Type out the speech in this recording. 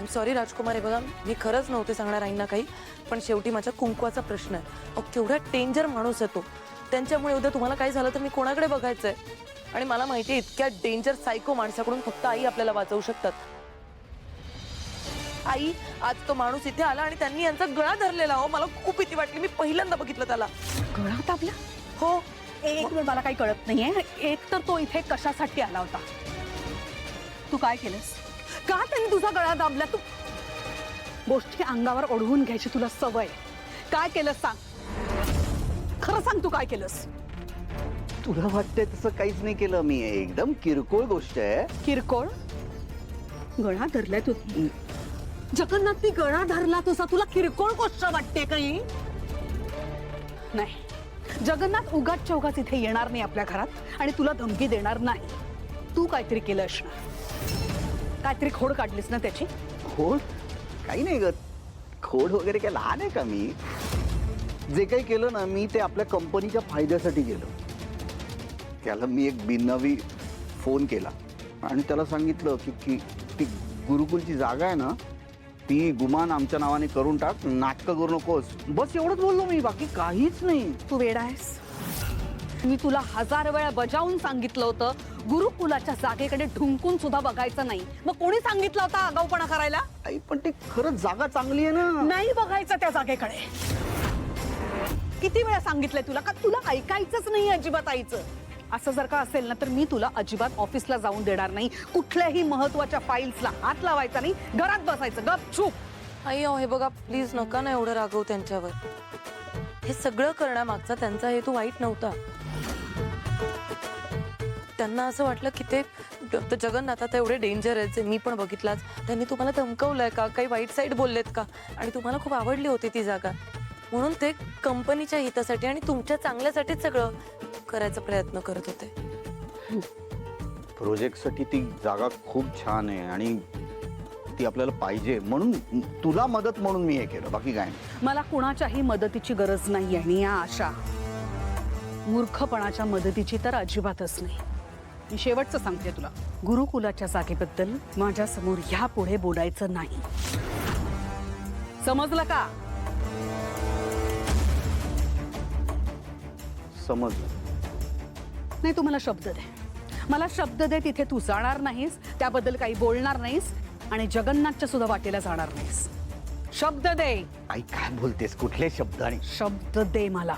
Sorry राजकुमार, हे बघा मी खरंच नव्हते सांगणार आईंना काही, पण शेवटी माझ्या कुंकवाचा प्रश्न आहे. अहो केवढा डेंजर माणूस आहे तो. त्यांच्यामुळे उद्या तुम्हाला काय झालं तर मी कोणाकडे बघायचंय? आणि मला माहिती आहे इतक्या डेंजर सायको माणसाकडून फक्त आई आपल्याला वाचवू शकतात. आई, आज तो माणूस इथे आला आणि त्यांनी यांचा गळा धरलेला. हो मला खूप भीती वाटली. मी पहिल्यांदा बघितलं त्याला. गळा दाबला? हो. एक मिनिट, मला काही कळत नाहीये. एक तर तो इथे कशासाठी आला होता? तू काय केलंस? का त्यांनी तुझा गळा दाबला? तू गोष्टी अंगावर ओढवून घ्यायची तुला सवय. काय केलंस सांग, खरं सांग, तू काय केलंस? तुला वाटतंय तसं काहीच नाही केलं मी. एकदम किरकोळ गोष्ट आहे. किरकोळ? गळा धरलाय तू? जगन्नाथ, ती गळा धरला तुझा, तुला किरकोळ गोष्ट वाटते काही? नाही, जगन्नाथ उगाच चौगाच इथे येणार नाही आपल्या घरात आणि तुला धमकी देणार नाही. तू काहीतरी केलं असणार, काहीतरी खोड काढलीस ना त्याची. खोड? काही नाही ग, खोड वगैरे काय लहान आहे का मी? जे काही केलं ना मी ते आपल्या कंपनीच्या फायद्यासाठी केलं. त्याला मी एक बिननवी फोन केला आणि त्याला सांगितलं की ती गुरुकुलची जागा आहे ना ती गुमान आमच्या नावाने करून टाक, नाटकं करू नकोस. बस एवढंच बोललो मी, बाकी काहीच नाही. तू वेडा आहेस. मी तुला 1000 वेळा बजावून सांगितलं होतं गुरुकुलाच्या जागेकडे ढुंकून सुद्धा बघायचं नाही. मग कोणी सांगितलं होतं आगाऊपणा करायला? आई पण ती खरंच जागा चांगली आहे ना. नाही बघायचं त्या जागेकडे. किती वेळा सांगितलंय तुला? का तुला ऐकायचंच नाही अजिबात आईचं? असं जर का असेल ना तर मी तुला अजिबात ऑफिसला जाऊन देणार नाही. कुठल्याही महत्वाच्या फाईल्सला हात लावायचा नाही. घरात बसायचं गपचूप. आई अहो हे बघा प्लीज नका ना एवढं रागवू त्यांच्यावर. हे सगळं करण्यामागचा त्यांचा हेतू वाईट नव्हता. त्यांना असं वाटलं की ते जगन्नाथ आता एवढे डेंजर आहेत जे मी पण बघितलाच. त्यांनी तुम्हाला धमकवलंय का, काही वाईट साईड बोललेत का? आणि तुम्हाला खूप आवडली होती ती जागा म्हणून ते कंपनीच्या हितासाठी आणि तुमच्या चांगल्यासाठीच सगळं करायचा प्रयत्न करत होते. प्रोजेक्टसाठी ती जागा खूप छान आहे आणि ती आपल्याला पाहिजे म्हणून तुला मदत म्हणून मी हे केलं, बाकी काय नाही. मला कुणाच्याही मदतीची गरज नाही आणि या आशा मूर्खपणाच्या मदतीची तर अजिबातच नाही. मी शेवटचं सांगते तुला, गुरुकुलाच्या जागेबद्दल माझ्या समोर ह्यापुढे बोलायचं नाही. समजलं का? समजलं. नाही, तू मला शब्द दे. मला शब्द दे तिथे तू जाणार नाहीस, त्याबद्दल काही बोलणार नाहीस आणि जगन्नाथच्या सुद्धा वाटेला जाणार नाहीस. शब्द दे. आई काय बोलतेस? कुठले शब्द? आणि शब्द दे मला.